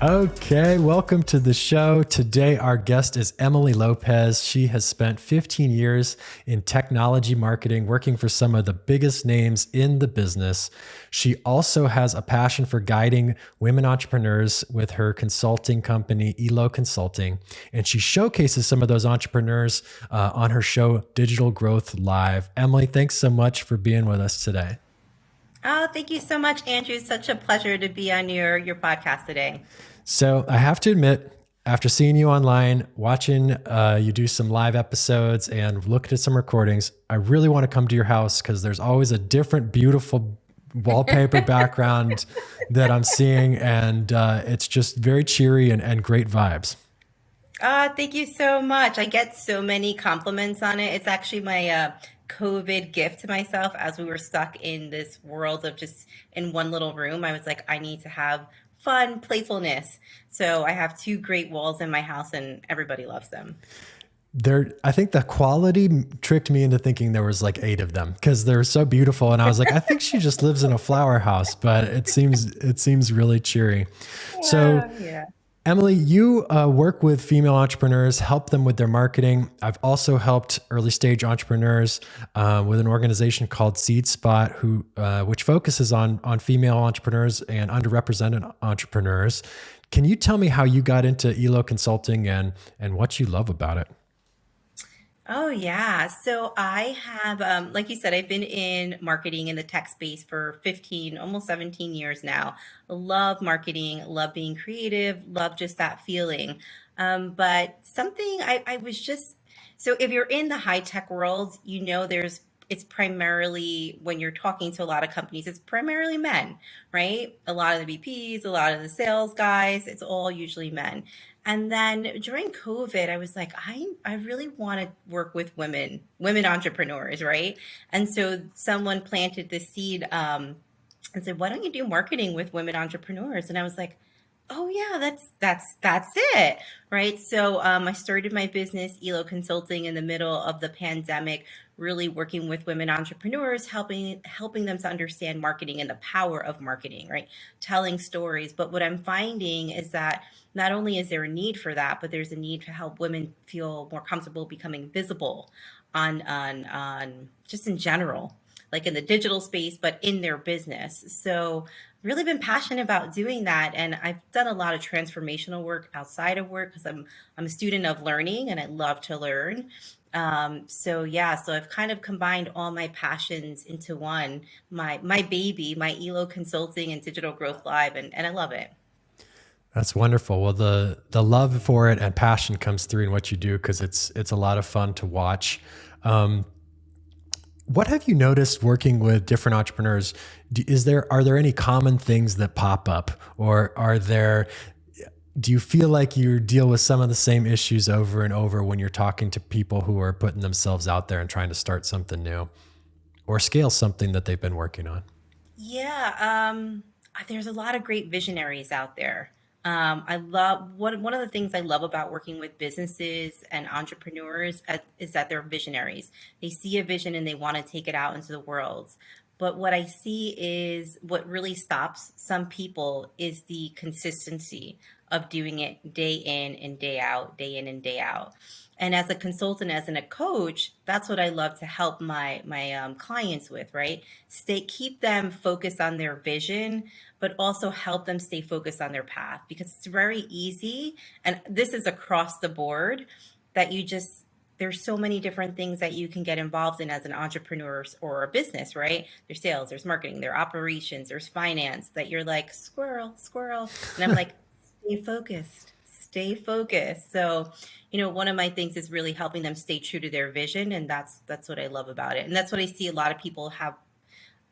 Okay, welcome to the show. Today, our guest is Emily Lopez. She has spent 15 years in technology marketing, working for some of the biggest names in the business. She also has a passion for guiding women entrepreneurs with her consulting company, Elo Consulting. And she showcases some of those entrepreneurs on her show, Digital Growth Live. Emily, thanks so much for being with us today. Oh, thank you so much, Andrew. Such a pleasure to be on your podcast today. So I have to admit, after seeing you online, watching you do some live episodes and looking at some recordings, I really want to come to your house because there's always a different, beautiful wallpaper background that I'm seeing. And it's just very cheery and great vibes. Thank you so much. I get so many compliments on it. It's actually my COVID gift to myself as we were stuck in this world of just in one little room. I was like, I need to have fun, playfulness. So I have two great walls in my house and everybody loves them. I think the quality tricked me into thinking there was like 8 of them because they're so beautiful. And I was like, I think she just lives in a flower house, but it seems really cheery. So Yeah. Emily, you work with female entrepreneurs, help them with their marketing. I've also helped early stage entrepreneurs with an organization called Seed Spot, which focuses on female entrepreneurs and underrepresented entrepreneurs. Can you tell me how you got into Elo Consulting and what you love about it? Oh, yeah. So I have, like you said, I've been in marketing in the tech space for 15, almost 17 years now. Love marketing, love being creative, love just that feeling. But something I was just, so if you're in the high tech world, it's primarily when you're talking to a lot of companies, it's primarily men, right? A lot of the VPs, a lot of the sales guys, it's all usually men. And then during COVID, I was like, I really want to work with women entrepreneurs, right? And so someone planted the seed and said, why don't you do marketing with women entrepreneurs? And I was like, oh yeah, that's it, right? So I started my business, Elo Consulting, in the middle of the pandemic, really working with women entrepreneurs, helping them to understand marketing and the power of marketing, right? Telling stories. But what I'm finding is that not only is there a need for that, but there's a need to help women feel more comfortable becoming visible on just in general, like in the digital space, but in their business. So really been passionate about doing that. And I've done a lot of transformational work outside of work because I'm a student of learning and I love to learn. So yeah, so I've kind of combined all my passions into one, my baby, my Elo Consulting and Digital Growth Live, and I love it. That's wonderful. Well, the love for it and passion comes through in what you do because it's a lot of fun to watch. What have you noticed working with different entrepreneurs? Are there any common things that pop up, or do you feel like you deal with some of the same issues over and over when you're talking to people who are putting themselves out there and trying to start something new or scale something that they've been working on? Yeah, there's a lot of great visionaries out there. I love one of the things I love about working with businesses and entrepreneurs is that they're visionaries. They see a vision and they want to take it out into the world. But what I see is what really stops some people is the consistency of doing it day in and day out, day in and day out. And as a consultant, a coach, that's what I love to help my clients with, right? Keep them focused on their vision, but also help them stay focused on their path because it's very easy. And this is across the board that there's so many different things that you can get involved in as an entrepreneur or a business, right? There's sales, there's marketing, there's operations, there's finance that you're like, squirrel, squirrel. And I'm like, stay focused, stay focused. So, one of my things is really helping them stay true to their vision. And that's what I love about it. And that's what I see a lot of people have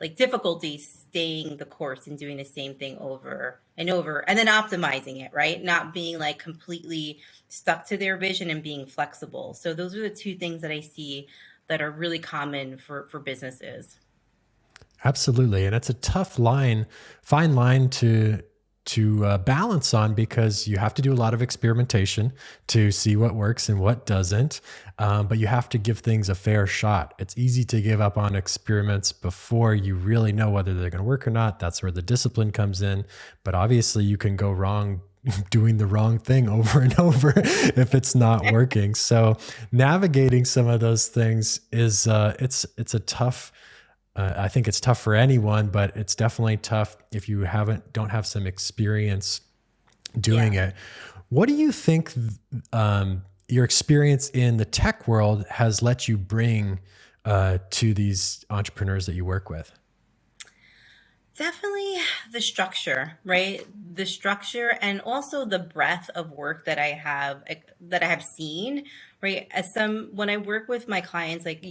like difficulty staying the course and doing the same thing over and over and then optimizing it, right? Not being like completely stuck to their vision and being flexible. So those are the two things that I see that are really common for businesses. Absolutely. And it's a fine line to balance on because you have to do a lot of experimentation to see what works and what doesn't. But you have to give things a fair shot. It's easy to give up on experiments before you really know whether they're going to work or not. That's where the discipline comes in. But obviously you can go wrong doing the wrong thing over and over if it's not working. So navigating some of those things is it's a tough. I think it's tough for anyone, but it's definitely tough if you don't have some experience doing Yeah. it. What do you think your experience in the tech world has let you bring to these entrepreneurs that you work with? Definitely the structure, right? The structure and also the breadth of work that I have seen, right? When I work with my clients, like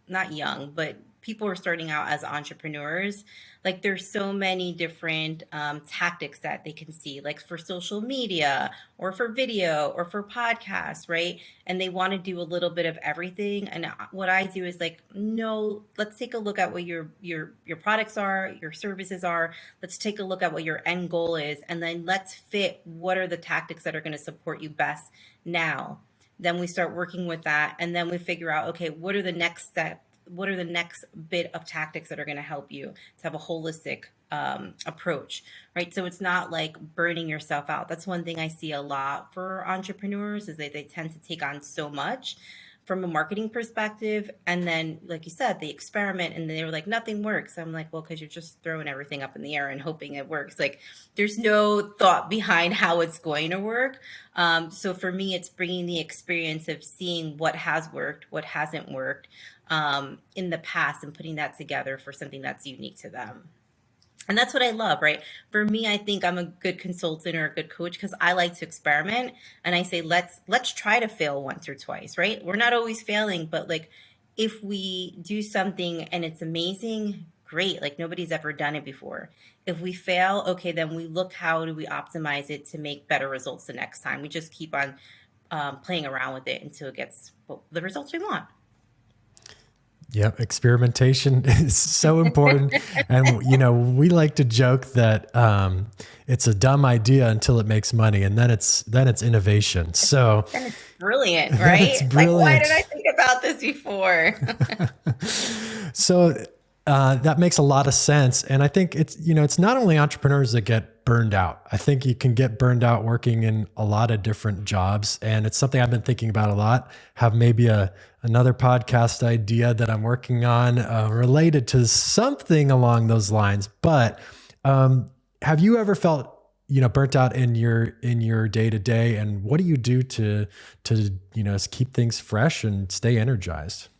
not young, but people are starting out as entrepreneurs, like there's so many different tactics that they can see, like for social media or for video or for podcasts, right? And they want to do a little bit of everything. And what I do is like, no, let's take a look at what your products are, your services are. Let's take a look at what your end goal is, and then let's fit what are the tactics that are going to support you best now. Then we start working with that, and then we figure out, okay, what are the next steps? What are the next bit of tactics that are going to help you to have a holistic approach, right? So it's not like burning yourself out. That's one thing I see a lot for entrepreneurs is they tend to take on so much from a marketing perspective. And then, like you said, they experiment and they were like, nothing works. I'm like, well, because you're just throwing everything up in the air and hoping it works. Like there's no thought behind how it's going to work. So for me, it's bringing the experience of seeing what has worked, what hasn't worked in the past and putting that together for something that's unique to them. And that's what I love, right? For me, I think I'm a good consultant or a good coach because I like to experiment and I say let's try to fail once or twice, right? We're not always failing, but like if we do something and it's amazing, great. Like nobody's ever done it before. If we fail, okay, then we look how do we optimize it to make better results the next time. We just keep on playing around with it until it gets the results we want. Yep, experimentation is so important, and we like to joke that it's a dumb idea until it makes money, and then it's innovation. So And it's brilliant, then it's right? Like, why did brilliant. I think about this before? So that makes a lot of sense, and I think it's not only entrepreneurs that get burned out. I think you can get burned out working in a lot of different jobs, and it's something I've been thinking about a lot. Have maybe another podcast idea that I'm working on related to something along those lines. But have you ever felt burnt out in your day to day, and what do you do to keep things fresh and stay energized?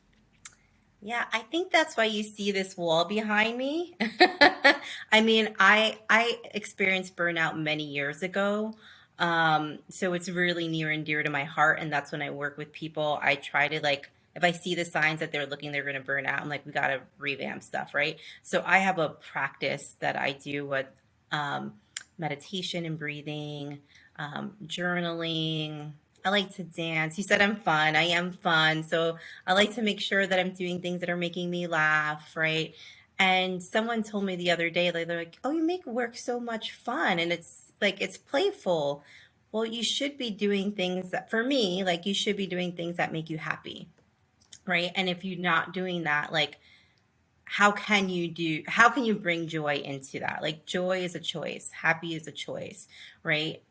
Yeah, I think that's why you see this wall behind me. I mean, I experienced burnout many years ago. So it's really near and dear to my heart. And that's when I work with people. I try to like, if I see the signs that they're going to burn out, I'm like, we got to revamp stuff, right? So I have a practice that I do with um, meditation and breathing, journaling. I like to dance. You said I'm fun. I am fun. So I like to make sure that I'm doing things that are making me laugh, right? And someone told me the other day, like, they're like, oh, you make work so much fun. And it's like, it's playful. Well, you should be doing things that, for me, like, you should be doing things that make you happy, right? And if you're not doing that, like, how can you bring joy into that? Like, joy is a choice, happy is a choice, right?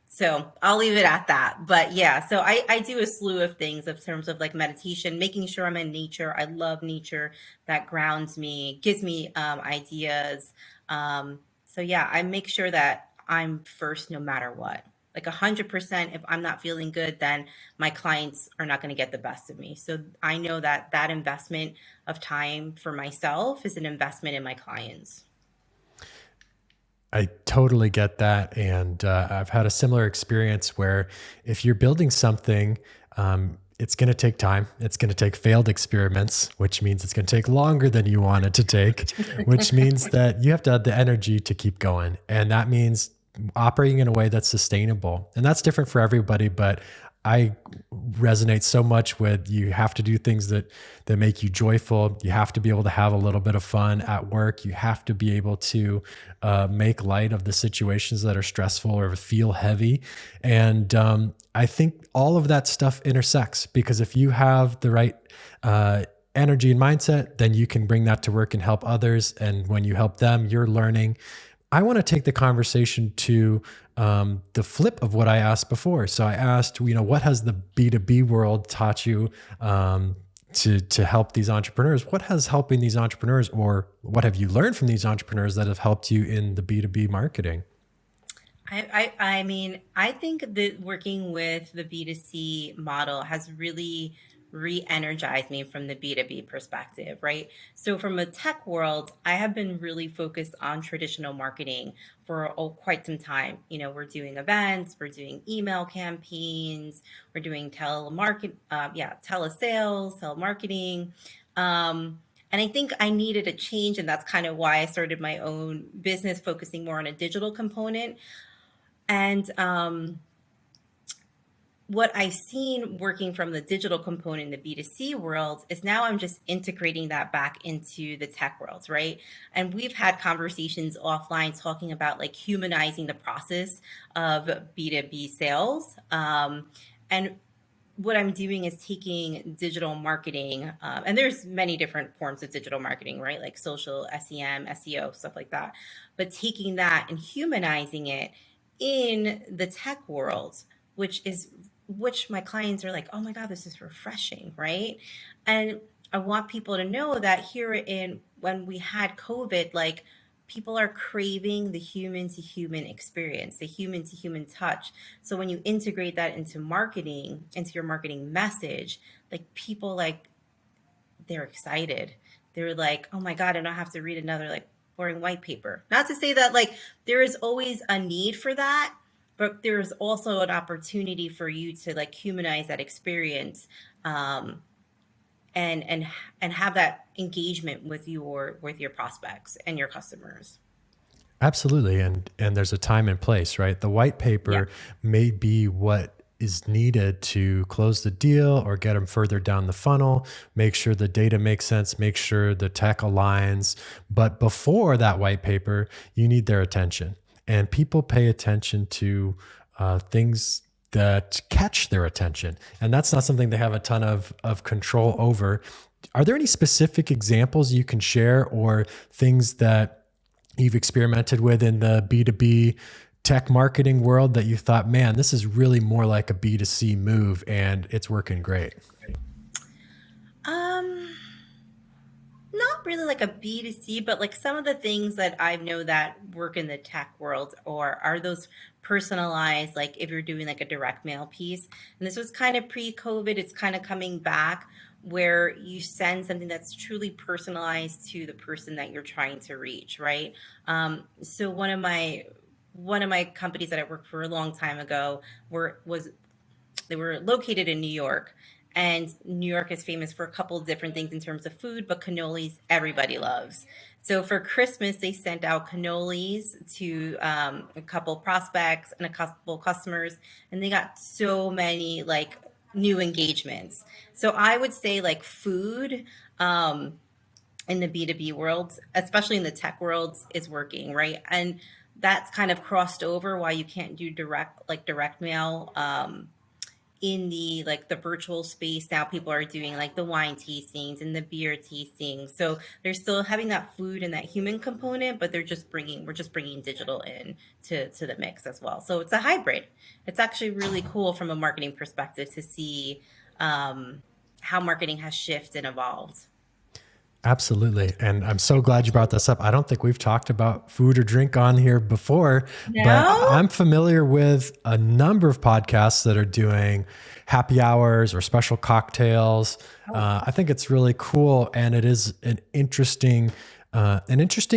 So I'll leave it at that. But yeah, so I do a slew of things in terms of like meditation, making sure I'm in nature. I love nature. That grounds me, gives me ideas. So yeah, I make sure that I'm first no matter what. Like 100%, if I'm not feeling good, then my clients are not going to get the best of me. So I know that that investment of time for myself is an investment in my clients. I totally get that. And I've had a similar experience where if you're building something, it's going to take time. It's going to take failed experiments, which means it's going to take longer than you want it to take, which means that you have to have the energy to keep going. And that means operating in a way that's sustainable. And that's different for everybody, but I resonate so much with you have to do things that make you joyful. You have to be able to have a little bit of fun at work. You have to be able to make light of the situations that are stressful or feel heavy. And I think all of that stuff intersects because if you have the right energy and mindset, then you can bring that to work and help others. And when you help them, you're learning. I want to take the conversation to the flip of what I asked before. So I asked, what has the B2B world taught you to help these entrepreneurs? What has helping these entrepreneurs, or what have you learned from these entrepreneurs that have helped you in the B2B marketing? I mean, I think that working with the B2C model has really re-energized me from the B2B perspective, right? So from a tech world, I have been really focused on traditional marketing for quite some time. We're doing events, we're doing email campaigns, we're doing telesales, telemarketing. And I think I needed a change, and that's kind of why I started my own business, focusing more on a digital component. And what I've seen working from the digital component in the B2C world is now I'm just integrating that back into the tech world, right? And we've had conversations offline talking about like humanizing the process of B2B sales. And what I'm doing is taking digital marketing, and there's many different forms of digital marketing, right? Like social, SEM, SEO, stuff like that. But taking that and humanizing it in the tech world, which my clients are like, oh my God, this is refreshing, right? And I want people to know that here in when we had COVID, like people are craving the human to human experience, the human to human touch. So when you integrate that into marketing, into your marketing message, like people like they're excited. They're like, oh my God, I don't have to read another like boring white paper. Not to say that like there is always a need for that, but there's also an opportunity for you to like humanize that experience, um, and and have that engagement with your prospects and your customers. Absolutely. And there's a time and place, right? The white Yeah. paper may be what is needed to close the deal or get them further down the funnel, make sure the data makes sense, make sure the tech aligns. But before that white paper, you need their attention. And people pay attention to things that catch their attention. And that's not something they have a ton of control over. Are there any specific examples you can share, or things that you've experimented with in the B2B tech marketing world that you thought, man, this is really more like a B2C move and it's working great? Um, Not really like a B2C, but like some of the things that I know that work in the tech world or are those personalized, like if you're doing like a direct mail piece. And this was kind of pre-COVID, it's kind of coming back where you send something that's truly personalized to the person that you're trying to reach, right? So one of my companies that I worked for a long time ago was they were located in New York. And New York is famous for a couple of different things in terms of food, but cannolis everybody loves. So for Christmas, they sent out cannolis to a couple prospects and a couple customers, and they got so many like new engagements. So I would say like food, um, in the B2B world, especially in the tech world, is working, right? And that's kind of crossed over why you can't do direct mail, in the like the virtual space. Now people are doing like the wine tastings and the beer tastings, so they're still having that food and that human component, but we're just bringing digital in to the mix as well. So it's a hybrid. It's actually really cool from a marketing perspective to see, um, how marketing has shifted and evolved. Absolutely. And I'm so glad you brought this up. I don't think we've talked about food or drink on here before, but No. I'm familiar with a number of podcasts that are doing happy hours or special cocktails. Oh, I think it's really cool, and it is an interesting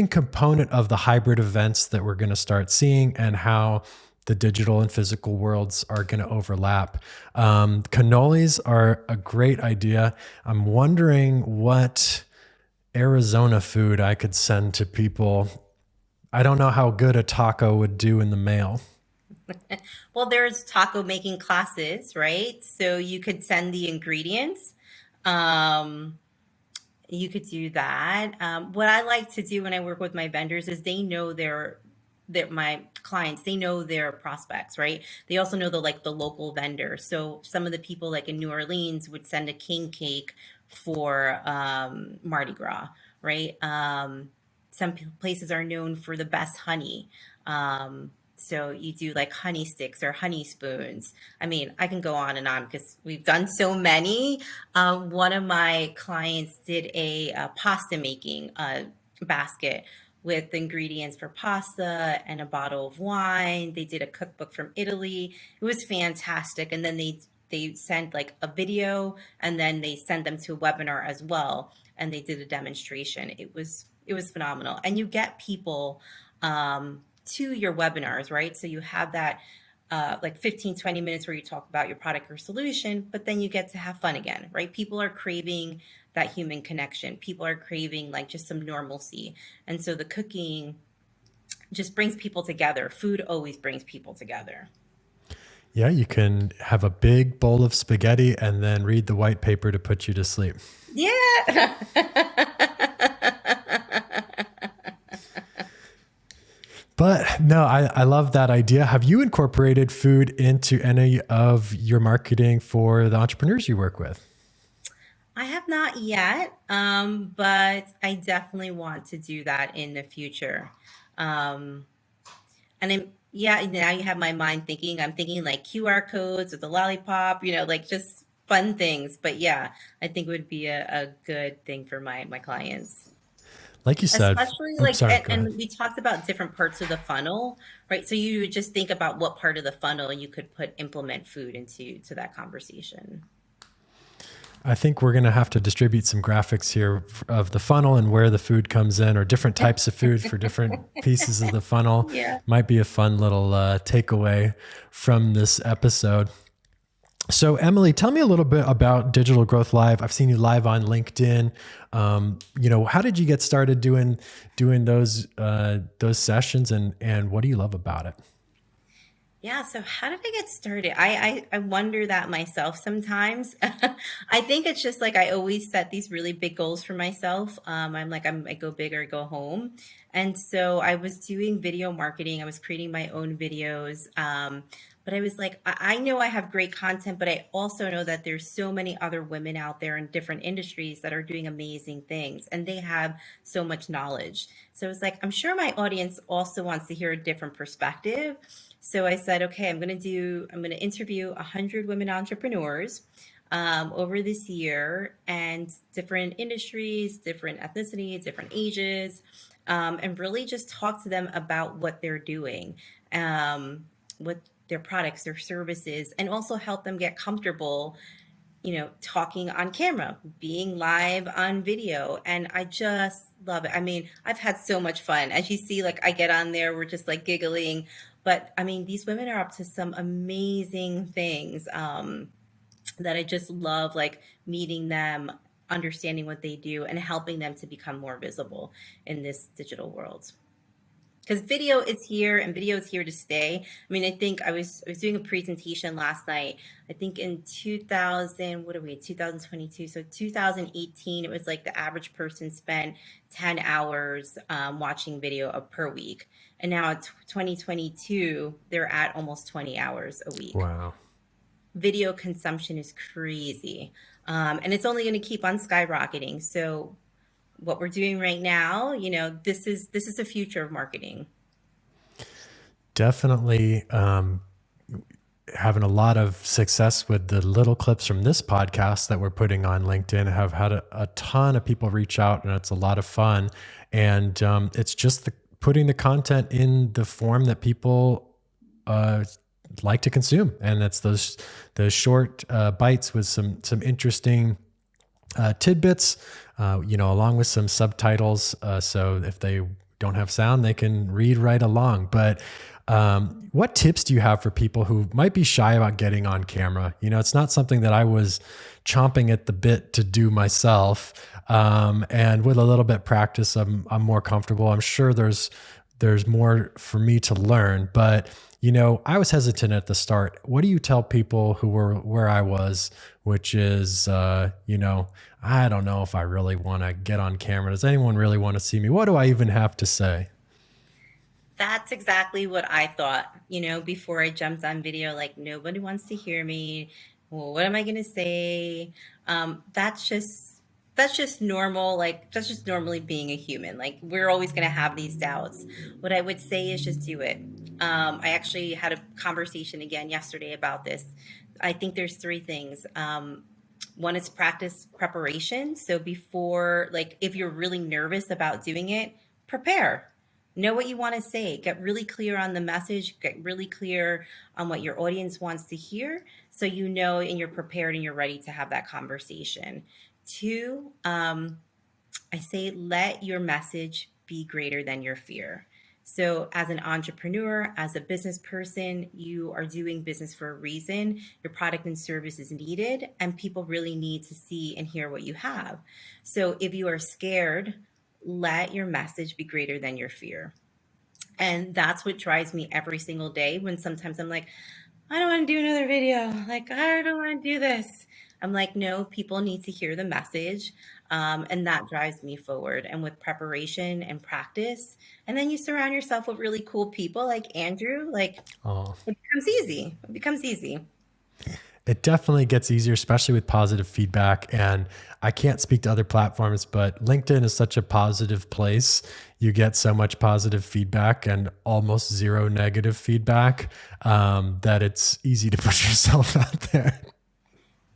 component of the hybrid events that we're going to start seeing, and how the digital and physical worlds are going to overlap. Cannolis are a great idea. I'm wondering what Arizona food I could send to people. I don't know how good a taco would do in the mail. well, there's taco making classes, right? So you could send the ingredients. Um, You could do that. What I like to do when I work with my vendors is they know their my clients, they know their prospects, right? They also know the local vendor. So some of the people like in New Orleans would send a king cake for Mardi Gras, right? some places are known for the best honey. So you do like honey sticks or honey spoons. I mean, I can go on and on because we've done so many. One of my clients did a pasta making basket with ingredients for pasta and a bottle of wine. They did a cookbook from Italy. It was fantastic. And then they sent like a video, and then they sent them to a webinar as well, and they did a demonstration. It was phenomenal. And you get people to your webinars, right? So you have that like 15-20 minutes where you talk about your product or solution, but then you get to have fun again, right? People are craving that human connection. People are craving like just some normalcy. And so the cooking just brings people together. Food always brings people together. Yeah, you can have a big bowl of spaghetti and then read the white paper to put you to sleep. Yeah. But no, I love that idea. Have you incorporated food into any of your marketing for the entrepreneurs you work with? I have not yet, but I definitely want to do that in the future. Um, and then, yeah, now you have my mind thinking. I'm thinking like QR codes with the lollipop, like just fun things. But yeah, I think it would be a good thing for my clients. Like you said, Especially oops, like, sorry, and, go ahead. and we talked about different parts of the funnel, right? So you would just think about what part of the funnel you could implement food into that conversation. I think we're going to have to distribute some graphics here of the funnel and where the food comes in, or different types of food for different pieces of the funnel. Yeah. Might be a fun little takeaway from this episode. So, Emily, tell me a little bit about Digital Growth Live. I've seen you live on LinkedIn. How did you get started doing those sessions, and what do you love about it? Yeah, so how did I get started? I wonder that myself sometimes. I think it's just like I always set these really big goals for myself. I go big or go home. And so I was doing video marketing. I was creating my own videos. But I was like, I know I have great content, but I also know that there's so many other women out there in different industries that are doing amazing things, and they have so much knowledge. So it's like, I'm sure my audience also wants to hear a different perspective. So I said, okay, I'm going to interview 100 women entrepreneurs over this year, and different industries, different ethnicities, different ages, and really just talk to them about what they're doing, what their products, their services, and also help them get comfortable, talking on camera, being live on video. And I just love it. I mean, I've had so much fun. As you see, like I get on there, we're just like giggling. But I mean, these women are up to some amazing things that I just love, like meeting them, understanding what they do, and helping them to become more visible in this digital world. Because video is here and video is here to stay. I mean, I think I was doing a presentation last night. I think in 2000, what are we, 2022? So 2018, it was like the average person spent 10 hours watching video per week. And now it's 2022, they're at almost 20 hours a week. Wow. Video consumption is crazy. And it's only going to keep on skyrocketing. So what we're doing right now, this is the future of marketing. Definitely having a lot of success with the little clips from this podcast that we're putting on LinkedIn. Have had a ton of people reach out, and it's a lot of fun. And it's just putting the content in the form that people like to consume, and it's those short bites with some interesting tidbits, along with some subtitles. So if they don't have sound, they can read right along. But what tips do you have for people who might be shy about getting on camera? It's not something that I was chomping at the bit to do myself. And with a little bit of practice, I'm more comfortable. I'm sure there's more for me to learn, but I was hesitant at the start. What do you tell people who were where I was, which is, I don't know if I really want to get on camera. Does anyone really want to see me? What do I even have to say? That's exactly what I thought, before I jumped on video. Like, nobody wants to hear me. Well, what am I going to say? That's that's just normal. Like, that's just normally being a human. Like, we're always going to have these doubts. What I would say is just do it. I actually had a conversation again yesterday about this. I think there's three things. One is practice preparation. So before, like, if you're really nervous about doing it, prepare. Know what you want to say. Get really clear on the message. Get really clear on what your audience wants to hear. So you know, and you're prepared and you're ready to have that conversation. Two, I say let your message be greater than your fear. So, as an entrepreneur, as a business person, you are doing business for a reason. Your product and service is needed, and people really need to see and hear what you have. So, if you are scared, let your message be greater than your fear. And that's what drives me every single day when sometimes I'm like, I don't want to do another video. Like, I don't want to do this. I'm like, no, people need to hear the message. And that drives me forward. And with preparation and practice, and then you surround yourself with really cool people like Andrew, like Oh, it becomes easy. It becomes easy. it definitely gets easier, especially with positive feedback. And I can't speak to other platforms, but LinkedIn is such a positive place. You get so much positive feedback and almost zero negative feedback, that it's easy to put yourself out there.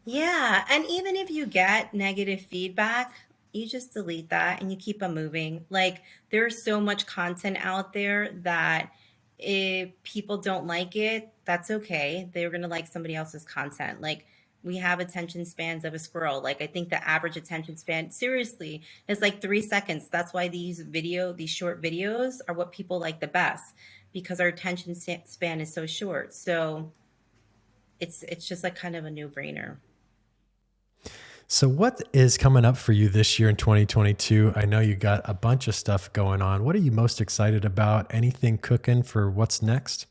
Yeah, and even if you get negative feedback, you just delete that and you keep on moving. Like there's so much content out there that if people don't like it, that's okay. They're going to like somebody else's content. Like we have attention spans of a squirrel. Like I think the average attention span, seriously, is like 3 seconds. That's why these short videos are what people like the best because our span is so short. So it's just like kind of a no-brainer. So, what is coming up for you this year in 2022? I know you got a bunch of stuff going on. What are you most excited about? Anything cooking for what's next?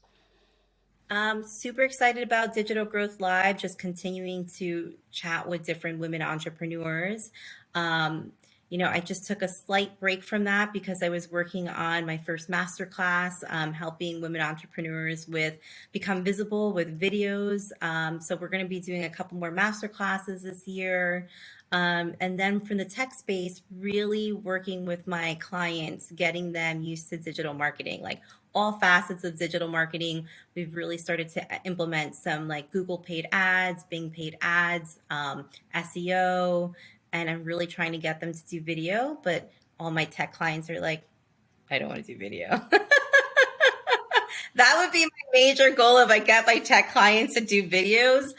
Super excited about Digital Growth Live, just continuing to chat with different women entrepreneurs. Um, I just took a slight break from that because I was working on my first masterclass, helping women entrepreneurs with become visible with videos. So we're going to be doing a couple more masterclasses this year. And then from the tech space, really working with my clients, getting them used to digital marketing, like all facets of digital marketing. We've really started to implement some like Google paid ads, Bing paid ads, SEO, and I'm really trying to get them to do video. But all my tech clients are like, I don't want to do video. That would be my major goal if I get my tech clients to do videos,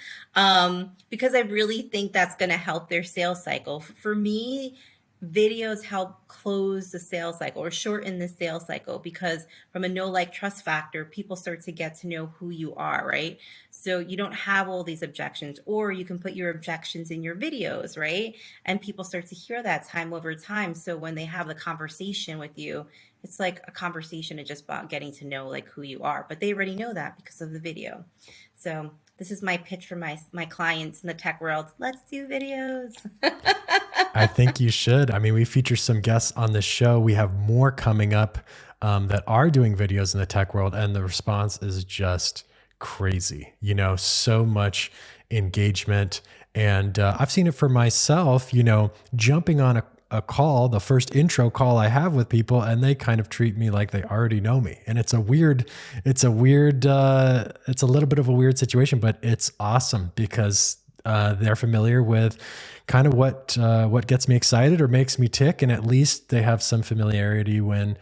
because I really think that's going to help their sales cycle. For me, videos help close the sales cycle or shorten the sales cycle because from a know like trust factor, people start to get to know who you are, right? So you don't have all these objections, or you can put your objections in your videos, right? And people start to hear that time over time. So when they have the conversation with you, it's like a conversation of just about getting to know like who you are, but they already know that because of the video. So this is my pitch for my clients in the tech world. Let's do videos. I think you should. I mean, we feature some guests on the show. We have more coming up, that are doing videos in the tech world, and the response is just crazy. So much engagement. And I've seen it for myself, jumping on a call, the first intro call I have with people, and they kind of treat me like they already know me. And it's a little bit of a weird situation, but it's awesome because they're familiar with kind of what gets me excited or makes me tick, and at least they have some familiarity when,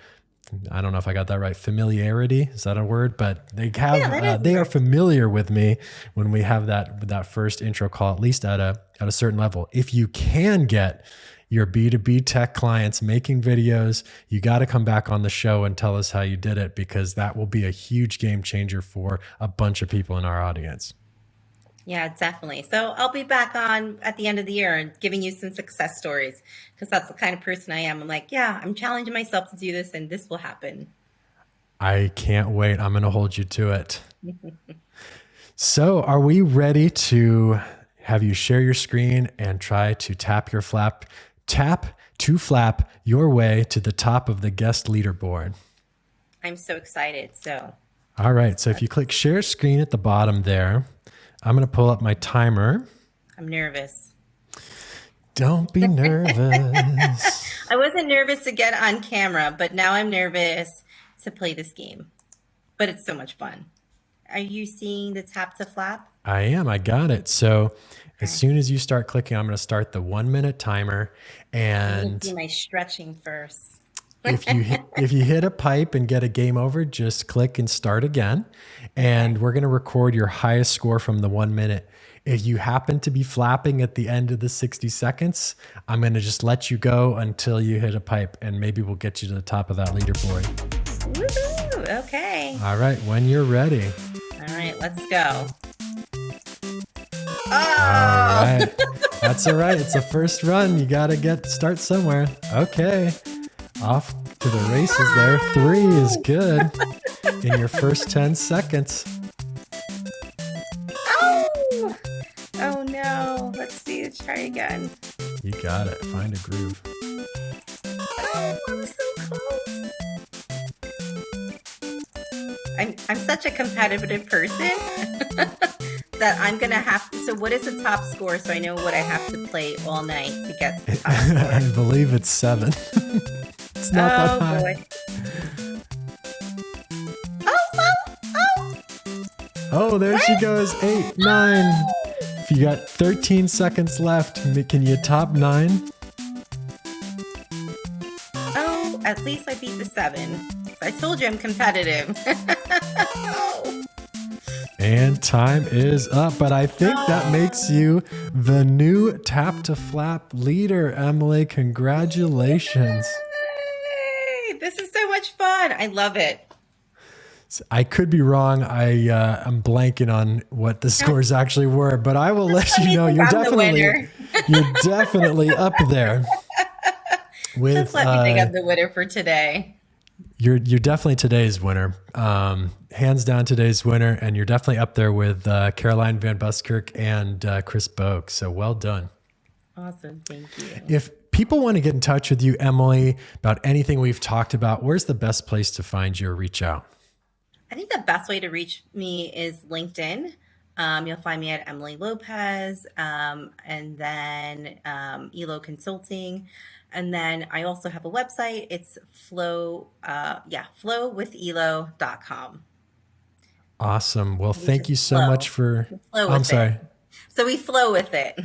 I don't know if I got that right. Familiarity, is that a word? But Yeah, that is they are right. familiar with me when we have that first intro call, at least at a certain level. If you can get your B2B tech clients making videos, you got to come back on the show and tell us how you did it, because that will be a huge game changer for a bunch of people in our audience. Yeah, definitely. So I'll be back on at the end of the year and giving you some success stories because that's the kind of person I am. I'm like, yeah, I'm challenging myself to do this and this will happen. I can't wait. I'm going to hold you to it. So, are we ready to have you share your screen and try to tap to flap your way to the top of the guest leaderboard? I'm so excited. So All right. So, if you click share screen at the bottom there, I'm going to pull up my timer. I'm nervous. Don't be nervous. I wasn't nervous to get on camera, but now I'm nervous to play this game. But it's so much fun. Are you seeing the tap to flap? I am. I got it. So as Okay. soon as you start clicking, I'm going to start the 1 minute timer. I'm going to do And my stretching first. if you hit a pipe and get a game over, just click and start again. And Okay. we're going to record your highest score from the 1 minute. If you happen to be flapping at the end of the 60 seconds, I'm going to just let you go until you hit a pipe, and maybe we'll get you to the top of that leaderboard. Woohoo! Okay. All right, when you're ready. All right, let's go. All Oh! right. That's all right. It's the first run. You got to start somewhere. Okay. Off to the races there. 3 is good in your first 10 seconds. Oh! Oh no. Let's see. Let's try again. You got it. Find a groove. Oh, I'm so close. I'm such a competitive person that I'm gonna have to. So, what is the top score? So I know what I have to play all night to get to the top I score. believe it's 7. It's not that Oh high. boy. Oh. Oh, there she What? goes. 8, 9. If you got 13 seconds left, can you top 9? Oh, at least I beat the 7. I told you I'm competitive. Oh. And time is up, but I think that makes you the new Tap to Flap leader, Emily. Congratulations. Yay! This is so much fun. I love it. I could be wrong. I'm blanking on what the scores actually were, but I will let Let you me know. think I'm the winner. You're definitely up there Just with let me think I'm the winner for today. you're definitely today's winner. Hands down today's winner, and you're definitely up there with Caroline Van Buskirk and Chris Bogue. So well done. Awesome. Thank you. If people want to get in touch with you, Emily, about anything we've talked about, where's the best place to find you or reach out? I think the best way to reach me is LinkedIn. You'll find me at Emily Lopez, and then Elo Consulting. And then I also have a website. It's flowwithelo.com. Awesome. Well, We thank just you so much flow. for. We flow I'm with it. sorry. So we flow with it.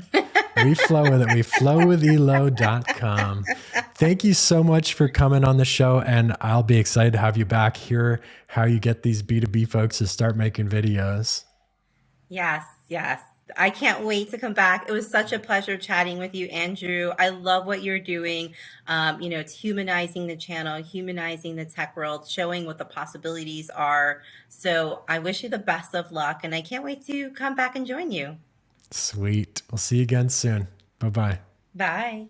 We flow with it. We flowwithelo.com. Thank you so much for coming on the show. And I'll be excited to have you back, hear how you get these B2B folks to start making videos. Yes, yes. I can't wait to come back. It was such a pleasure chatting with you, Andrew. I love what you're doing. It's humanizing the channel, humanizing the tech world, showing what the possibilities are. So I wish you the best of luck, and I can't wait to come back and join you. Sweet. We'll see you again soon. Bye-bye. Bye.